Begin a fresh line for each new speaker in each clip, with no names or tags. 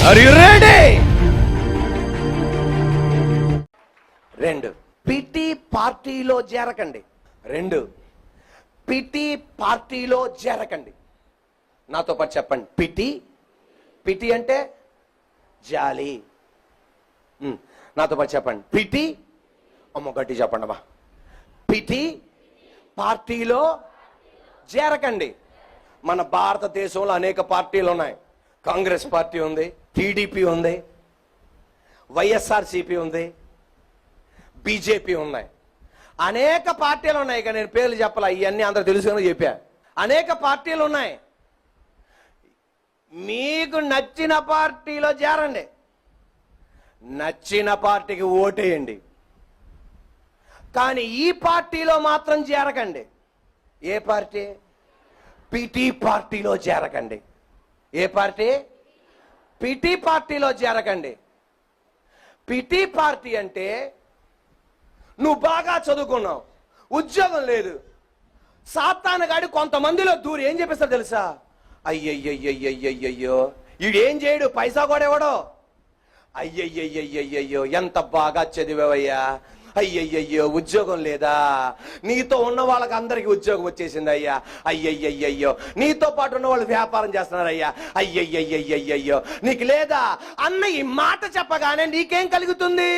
Are you ready? 2, PT పార్టీలో చేరకండి. 2, PT పార్టీలో చేరకండి. నాతో పాటు చెప్పండి. పిటి అంటే జాలి. నాతో పాటు చెప్పండి. పిటి, అమ్మ గట్టి చెప్పండి అమ్మా. పిటి పార్టీలో చేరకండి. మన భారతదేశంలో అనేక పార్టీలు ఉన్నాయి. కాంగ్రెస్ పార్టీ ఉంది, టీడీపీ ఉంది, వైఎస్ఆర్సీపీ ఉంది, బీజేపీ ఉన్నాయి. అనేక పార్టీలు ఉన్నాయి. ఇక నేను పేర్లు చెప్పాల, ఇవన్నీ అందరూ తెలుసుకొని చెప్పా. అనేక పార్టీలు ఉన్నాయి. మీకు నచ్చిన పార్టీలో చేరండి, నచ్చిన పార్టీకి ఓటేయండి. కానీ ఈ పార్టీలో మాత్రం చేరకండి. ఏ పార్టీ? పిటి పార్టీలో చేరకండి. ఏ పార్టీ? పిటి పార్టీలో చేరకండి. పిటి పార్టీ అంటే నువ్వు బాగా చదువుకున్నావు, ఉద్యోగం లేదు, సాతానుగాడు కొంతమందిలో దూరి ఏం చెప్పేస్తారు తెలుసా? అయ్యయ్యయ్యయ్యయ్యో ఈడేం చేయడు, పైసా కూడా ఇవ్వడు. అయ్యయ్యయ్యయ్యయ్యో ఎంత బాగా చదివావయ్యా, అయ్యయ్యయ్యో ఉద్యోగం లేదా, నీతో ఉన్న వాళ్ళకి అందరికి ఉద్యోగం వచ్చేసింది అయ్యా, అయ్యయ్యయ్యయ్యో నీతో పాటు ఉన్న వాళ్ళు వ్యాపారం చేస్తున్నారయ్యా, అయ్యయ్యయ్యయ్యయ్యో నీకు లేదా అన్న ఈ మాట చెప్పగానే నీకేం కలుగుతుంది?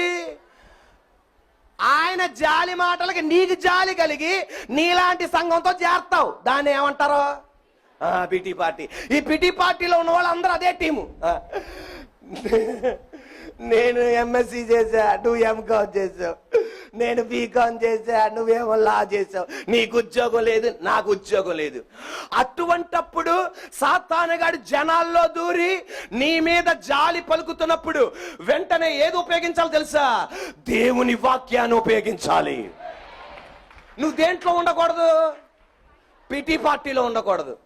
ఆయన జాలి మాటలకి నీకు జాలి కలిగి నీలాంటి సంఘంతో చేరతావు. దాన్ని ఏమంటారు? PT party. ఈ పిటి పార్టీలో ఉన్న వాళ్ళు అందరూ అదే టీము. నేను ఎంఎస్సి చేశా, నువ్వు ఎంకామ్ చేసావు, నేను బీకామ్ చేశా, నువ్వేమో లా చేసావు, నీకు ఉద్యోగం లేదు, నాకు ఉద్యోగం లేదు. అటువంటప్పుడు సాతానుగాడు జనాల్లో దూరి నీ మీద జాలి పలుకుతున్నప్పుడు వెంటనే ఏది ఉపయోగించాలి తెలుసా? దేవుని వాక్యాన్ని ఉపయోగించాలి. నువ్వు దేంట్లో ఉండకూడదు? పిటి పార్టీలో ఉండకూడదు.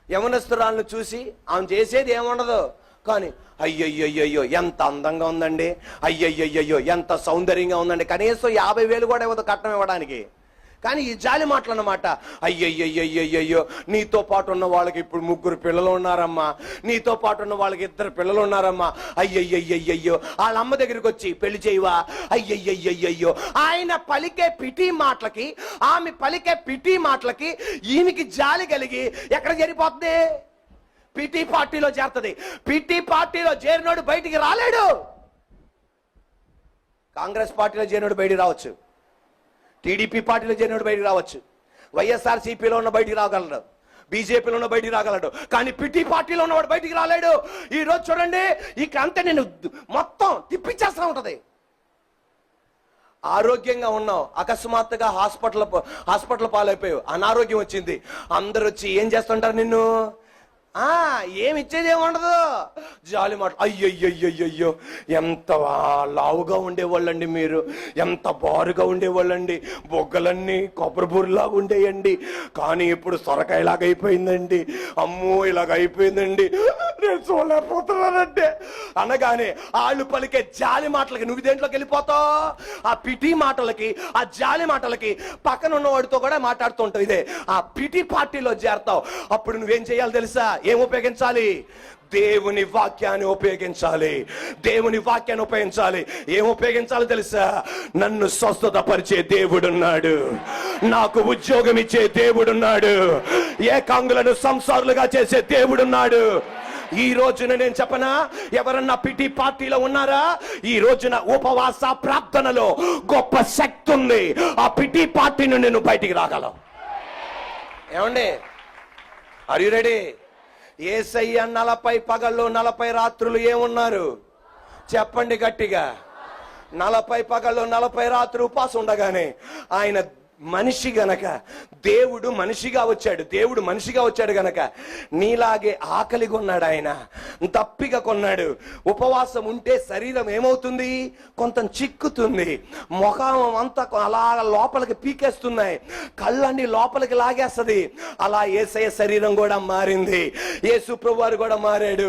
యవనస్తురాలను చూసి ఆమె చేసేది ఏముండదు, కానీ అయ్యయ్యయ్యో ఎంత అందంగా ఉందండి, అయ్యయ్యయ్యో ఎంత సౌందర్యంగా ఉందండి, కనీసం 50,000 కూడా ఇవ్వదు కట్నం ఇవ్వడానికి. కానీ ఈ జాలి మాటలు అన్నమాట. అయ్యయ్యయ్యయ్యో నీతో పాటు ఉన్న వాళ్ళకి ఇప్పుడు 3 పిల్లలు ఉన్నారమ్మా, నీతో పాటు ఉన్న వాళ్ళకి 2 పిల్లలు ఉన్నారమ్మా, అయ్యయ్యయ్యయ్యో వాళ్ళ అమ్మ దగ్గరికి వచ్చి పెళ్లి చేయవా, అయ్యయ్యయ్యయ్యో. ఆయన పలికే పిటి మాటలకి, ఆమె పలికే పిటి మాటలకి ఈమెకి జాలి కలిగి ఎక్కడ చేరిపోతుంది? పిటి పార్టీలో చేరుతుంది. పిటి పార్టీలో చేరినోడు బయటికి రాలేడు. కాంగ్రెస్ పార్టీలో చేరినోడు బయటికి రావచ్చు, టీడీపీ పార్టీలో చేరినోడు బయటికి రావచ్చు, వైఎస్ఆర్సీపీలో ఉన్న బయటికి రాగలడు, బీజేపీలో ఉన్న బయటికి రాగలడు, కానీ పిటి పార్టీలో ఉన్నవాడు బయటికి రాలేడు. ఈ రోజు చూడండి, ఇక అంతే నేను మొత్తం తిప్పించేస్తా ఉంటది. ఆరోగ్యంగా ఉన్నావు, అకస్మాత్తుగా హాస్పిటల్ పాలైపోయావు, అనారోగ్యం వచ్చింది, అందరు వచ్చి ఏం చేస్తుంటారు? నిన్ను ఏమి ఇచ్చేది ఏముండదు, జాలి మాట. అయ్యయ్యయ్యయ్యో ఎంత లావుగా ఉండేవాళ్ళండి మీరు, ఎంత బారుగా ఉండేవాళ్ళండి, బొగ్గలన్నీ కొబ్బరి బూరిలాగా ఉండేయండి, కానీ ఇప్పుడు సొరకాయలాగా అయిపోయిందండి, అమ్మో ఇలాగ అయిపోయిందండి, నేను చూడలేకపోతున్నానంటే అనగానే వాళ్ళు పలికే జాలి మాటలకి నువ్వు దేంట్లోకి వెళ్ళిపోతావు? ఆ పిటి మాటలకి, ఆ జాలి మాటలకి పక్కన ఉన్నవాడితో కూడా మాట్లాడుతూ ఉంటావు. ఇదే ఆ పిటి పార్టీలో చేరతావు. అప్పుడు నువ్వేం చేయాలి తెలుసా? ఏం ఉపయోగించాలి? దేవుని వాక్యాన్ని ఉపయోగించాలి. దేవుని వాక్యాన్ని ఉపయోగించాలి. ఏం ఉపయోగించాలి తెలుసా? నన్ను స్వస్థత పరిచే దేవుడున్నాడు, నాకు ఉద్యోగం ఇచ్చే దేవుడున్నాడు, ఏకాంగులను సంసారులుగా చేసే దేవుడున్నాడు. ఈ రోజున నేను చెప్పనా, ఎవరన్నా పిటి పార్టీలో ఉన్నారా? ఈ రోజున ఉపవాస ప్రార్థనలో గొప్ప శక్తి ఉంది. ఆ పిటి పార్టీ నుండి నువ్వు బయటికి రాగలవు. ఏమండి, ఆర్ యు రెడీ? యేసయ్య 40 పగళ్ళు 40 రాత్రులు ఏమున్నారు చెప్పండి గట్టిగా? 40 పగళ్ళు 40 రాత్రులు ఉపవాసం ఉండగానే ఆయన మనిషి గనక, దేవుడు మనిషిగా వచ్చాడు గనక నీలాగే ఆకలిగా ఉన్నాడు, ఆయన దప్పిగా కొన్నాడు. ఉపవాసం ఉంటే శరీరం ఏమవుతుంది? కొంత చిక్కుతుంది, ముఖం అంతా అలా లోపలికి పీకేస్తున్నాయి, కళ్ళన్నీ లోపలికి లాగేస్తుంది. అలా యేసయ్య శరీరం కూడా మారింది, యేసు ప్రభువారు కూడా మారాడు.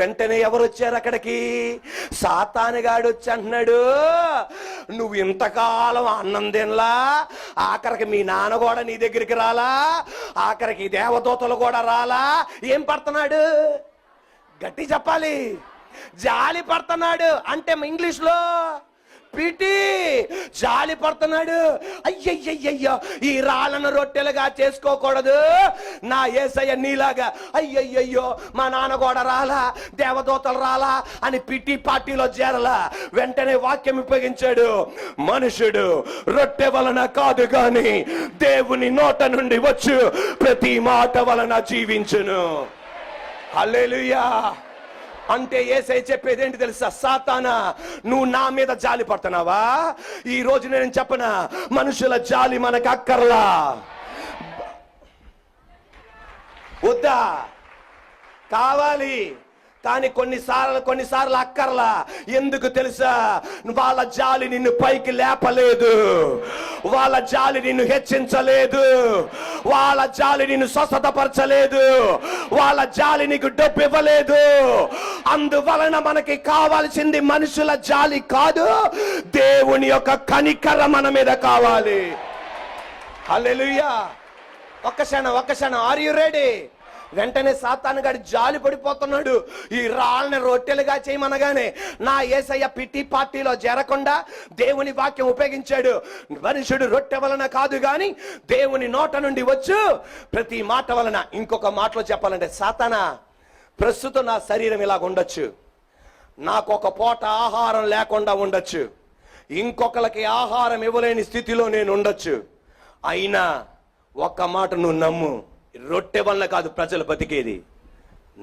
వెంటనే ఎవరు వచ్చారు అక్కడికి? సాతానుగాడు వచ్చి అంటున్నాడు, నువ్వు ఇంతకాలం అన్నం తినలా, ఆఖరికి మీ నాన్న కూడా నీ దగ్గరికి రాలా, ఆఖరికి దేవదూతలు కూడా రాలా, ఏం పడుతున్నాడు? గట్టి చెప్పాలి. జాలి పడుతున్నాడు అంటే ఇంగ్లీష్ లో పిటి. జాలి పడుతున్నాడు. అయ్యయ్యయ్యో, ఈ రాళ్ళను రొట్టెలుగా చేసుకోకూడదు నా యేసయ్య నీలాగా. అయ్యయ్యయ్యో, మా నాన్న కూడా రాలా, దేవదూతలు రాలా అని పిటి పార్టీలో చేరలా. వెంటనే వాక్యం ఉపయోగించాడు. మనుషుడు రొట్టె వలన కాదు గాని దేవుని నోట నుండి వచ్చు ప్రతి మాట వలన జీవించును. హల్లెలూయా. అంటే యేసయ్య చెప్పేది ఏంటి తెలుసా? సాతానా, నువ్వు నా మీద జాలి పడుతున్నావా? ఈ రోజు నేను చెప్పనా, మనుషుల జాలి మనకు అక్కర్లా. వద్దా? కావాలి, కానీ కొన్నిసార్లు అక్కర్లా. ఎందుకు తెలుసా? వాళ్ళ జాలి నిన్ను పైకి లేపలేదు, వాళ్ళ జాలి నిన్ను హెచ్చించలేదు, వాళ్ళ జాలి నిన్ను స్వస్థతపరచలేదు, వాళ్ళ జాలి నీకు డబ్బు ఇవ్వలేదు. అందువలన మనకి కావాల్సింది మనుషుల జాలి కాదు, దేవుని యొక్క కనికర మన మీద కావాలి. హల్లెలూయా. ఒక్క క్షణం. Are you ready? వెంటనే సాతాను గాడు జాలి పడిపోతున్నాడు. ఈ రాళ్ళని రొట్టెలుగా చేయమనగానే నా యేసయ్య పిటి పార్టీలో చేరకుండా దేవుని వాక్యం ఉపయోగించాడు. మనుషుడు రొట్టె వలన కాదు గాని దేవుని నోట నుండి వచ్చు ప్రతి మాట వలన. ఇంకొక మాటలో చెప్పాలంటే, సాతానా, ప్రస్తుతం నా శరీరం ఇలాగ ఉండొచ్చు, నాకు ఒక పూట ఆహారం లేకుండా ఉండొచ్చు, ఇంకొకరికి ఆహారం ఇవ్వలేని స్థితిలో నేను ఉండొచ్చు. అయినా ఒక్క మాట నువ్వు నమ్ము, రొట్టె వల్ల కాదు ప్రజలు బతికేది,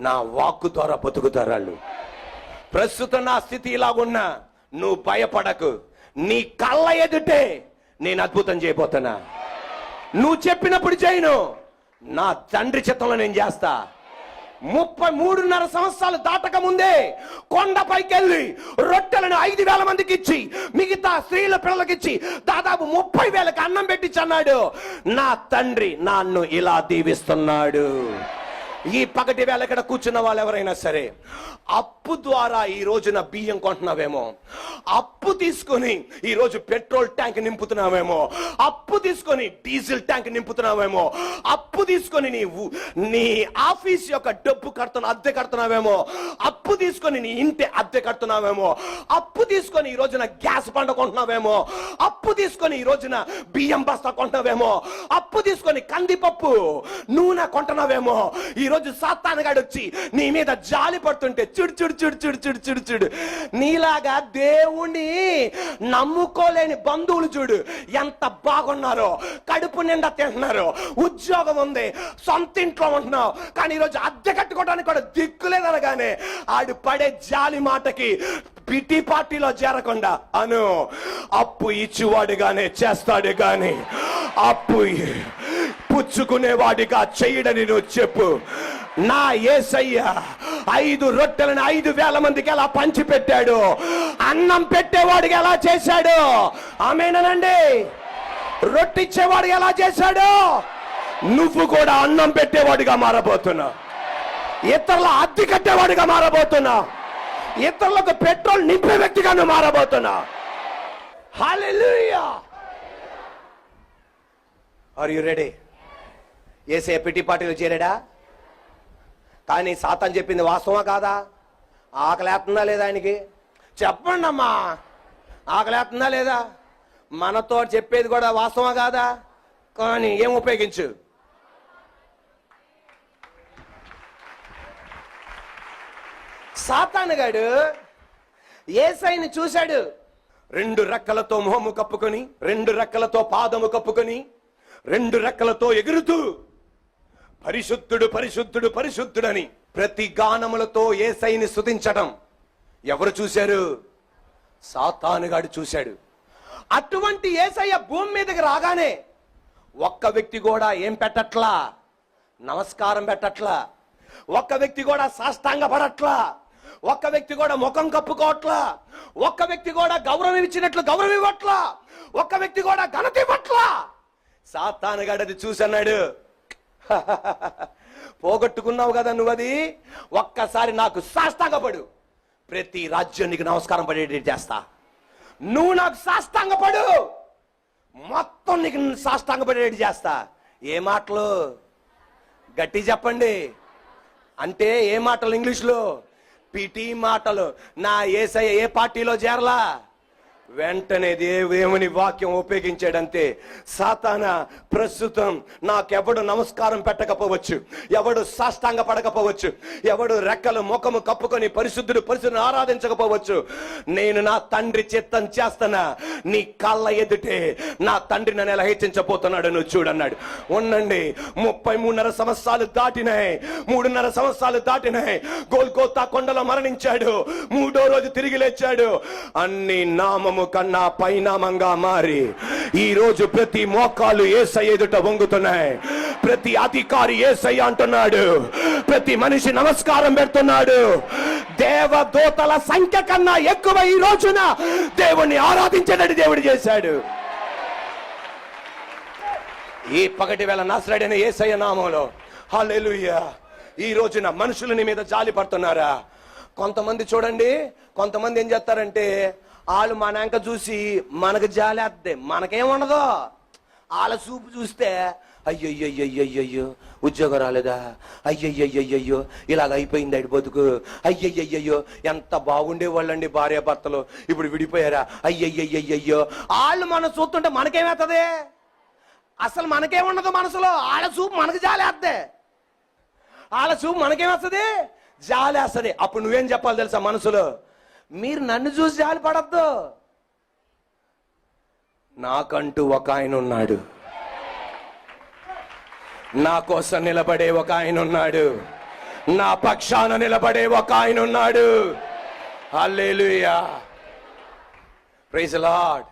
నా వాక్కు ద్వారా బతుకుతారు వాళ్ళు. ప్రస్తుతం నా స్థితి ఇలాగున్నా నువ్వు భయపడకు, నీ కళ్ళ ఎదుటే నేను అద్భుతం చేయబోతున్నా. నువ్వు చెప్పినప్పుడు చేయను, నా తండ్రి చిత్తంలో నేను చేస్తా. 33.5 సంవత్సరాలు దాటక ముందే కొండపైకి వెళ్ళి రొట్టెలను 5,000 మందికి ఇచ్చి మిగతా స్త్రీల పిల్లలకి ఇచ్చి దాదాపు 30,000కి అన్నం పెట్టించన్నాడు. నా తండ్రి నన్ను ఇలా దీవిస్తున్నాడు. ఈ పగటి వేళ ఇక్కడ కూర్చున్న వాళ్ళు ఎవరైనా సరే, అప్పు ద్వారా ఈ రోజున బియ్యం కొంటున్నావేమో, అప్పు తీసుకొని ఈ రోజు పెట్రోల్ ట్యాంక్ నింపుతున్నావేమో, అప్పు తీసుకొని డీజిల్ ట్యాంక్ నింపుతున్నావేమో, అప్పు తీసుకొని నీ ఆఫీస్ యొక్క డబ్బు అద్దె కడుతున్నావేమో, అప్పు తీసుకొని నీ ఇంటి అద్దె కడుతున్నావేమో, అప్పు తీసుకొని ఈ రోజున గ్యాస్ బండ కొంటున్నావేమో, అప్పు తీసుకొని ఈ రోజున బియ్యం బస్తా కొంటున్నావేమో, అప్పు తీసుకొని కందిపప్పు నూనె కొంటున్నావేమో. ఈ రోజు సాతానుగాడు వచ్చి నీ మీద జాలి పడుతుంటే చూడు చూడు చూడు చూడు చూడు చూడు చూడు, నీలాగా దేవుని నమ్ముకోలేని బంధువులు చూడు ఎంత బాగున్నారో, కడుపు నిండా తింటున్నారు, ఉద్యోగం ఉంది, సొంత ఇంట్లో ఉంటున్నావు, కానీ ఈరోజు అద్దె కట్టుకోవడానికి కూడా దిక్కులేదనగానే ఆడు పడే జాలి మాటకి పిటి పార్టీలో చేరకుండా అను, అప్పు ఇచ్చివాడుగానే చేస్తాడు గాని అప్పు పుచ్చుకునేవాడిగా చెయ్యడని నువ్వు చెప్పు. నా యేసయ్య 5 రొట్టెలను 5,000 మందికి ఎలా పంచి పెట్టాడు, అన్నం పెట్టేవాడికి ఎలా చేశాడు, ఆమేనండి, రొట్టిచ్చేవాడికి ఎలా చేశాడు, నువ్వు కూడా అన్నం పెట్టేవాడిగా మారబోతున్నా, ఇతరుల అద్దె కట్టేవాడిగా మారబోతున్నా, ఇతరులకు పెట్రోల్ నింపే వ్యక్తిగా నువ్వు మారబోతున్నా. Hallelujah. Are you ready? Yesayya PT పార్టీలో చేరాడా? కానీ సాతాను చెప్పింది వాస్తవా కాదా? ఆకలేస్తుందా లేదా ఆయనకి? చెప్పండి అమ్మా, ఆకలేస్తుందా లేదా? మనతో చెప్పేది కూడా వాస్తవా కాదా? కానీ ఏం ఉపయోగించు? సాతానుగాడు యేసయ్యని చూశాడు, 2 రెక్కలతో మొహము కప్పుకొని, 2 రెక్కలతో పాదము కప్పుకొని, 2 రెక్కలతో ఎగురుతూ పరిశుద్ధుడు పరిశుద్ధుడు పరిశుద్ధుడని ప్రతి గానములతో యేసయ్యని స్తుతించడం ఎవరు చూశారు? సాతానుగాడు చూశాడు. అటువంటి యేసయ్య భూమి మీదకి రాగానే ఒక్క వ్యక్తి కూడా ఏం పెట్టట్లా, నమస్కారం పెట్టట్లా, ఒక్క వ్యక్తి కూడా సాష్టాంగ పడట్లా, ఒక్క వ్యక్తి కూడా ముఖం కప్పుకోవట్లా, ఒక్క వ్యక్తి కూడా గౌరవం ఇచ్చినట్లు గౌరవం ఇవ్వట్లా, ఒక్క వ్యక్తి కూడా ఘనత ఇవ్వట్లా. సాతానుగాడు అది చూసన్నాడు, పోగొట్టుకున్నావు కదా నువ్వు, అది ఒక్కసారి నాకు సాష్టాంగపడు, ప్రతి రాజ్యం నీకు నమస్కారం పడేటి చేస్తా. నువ్వు నాకు సాష్టాంగపడు, మొత్తం నీకు సాష్టాంగపడేటి చేస్తా. ఏ మాటలు గట్టి చెప్పండి, అంటే ఏ మాటలు ఇంగ్లీష్లో? పిటి మాటలు. నా యేసయ్య ఏ పార్టీలో చేరలా, వెంటనే దేవుని వాక్యం ఉపయోగించాడంతే. సాతానా, ప్రస్తుతం నాకెవడు నమస్కారం పెట్టకపోవచ్చు, ఎవడు సాష్టాంగ పడకపోవచ్చు, ఎవడు రెక్కలు ముఖము కప్పుకొని పరిశుద్ధుని ఆరాధించకపోవచ్చు, నేను నా తండ్రి చిత్తం చేస్తానా, నీ కళ్ళ ఎదుటే నా తండ్రి నన్ను ఎలా హెచ్చించబోతున్నాడు నువ్వు చూడన్నాడు. ఉండండి, 33.5 సంవత్సరాలు దాటినాయి, 3.5 సంవత్సరాలు దాటినాయి. గోల్గోతా కొండలో మరణించాడు, 3వ రోజు తిరిగి లేచాడు. అన్ని నామము కన్నా పైనామంగా మారి ఈ రోజు ప్రతి మోకాలు యేసయ్య ఎదుట వంగుతున్నాయి. ప్రతి అధికారి యేసయ్య అంటున్నాడు, ప్రతి మనిషి నమస్కారం పెడుతున్నాడు. దేవదూతల సంఖ్య కన్నా ఎక్కువ ఈ రోజున దేవుణ్ణి ఆరాధించేటట్టు దేవుడు చేశాడు. ఈ పగటి వేళ నజరేయుడైన యేసయ్య నామములో హల్లెలూయా. ఈ రోజున మనుషులు నీ మీద జాలి పడుతున్నారా? కొంతమంది చూడండి, కొంతమంది ఏం చేస్తారంటే, వాళ్ళు మనంక చూసి మనకు జాలేద్దే, మనకేముండదు. వాళ్ళ చూపు చూస్తే అయ్యయ్యయ్యయ్యో ఉద్యోగం రాలేదా, అయ్యయ్యయ్యయ్యో ఇలాగ అయిపోయింది అడి బతుకు, అయ్యయ్యయ్యో ఎంత బాగుండే వాళ్ళండి భార్య భర్తలు, ఇప్పుడు విడిపోయారా, అయ్యయ్యయ్యయ్యో. వాళ్ళు మనం చూస్తుంటే మనకేమవుతుంది? అసలు మనకేముండదు మనసులో. వాళ్ళ చూపు మనకు జాలేద్దే, వాళ్ళ చూపు మనకేమొస్తుంది? జాలేస్తుంది. అప్పుడు నువ్వేం చెప్పాలి తెలుసా మనసులో? మీరు నన్ను చూసి జాలి పడద్దు, నాకంటూ ఒక ఆయన ఉన్నాడు, నా కోసం నిలబడే ఒక ఆయన ఉన్నాడు, నా పక్షాన నిలబడే ఒక ఆయన ఉన్నాడు. హల్లెలూయా, ప్రైజ్ ది లార్డ్.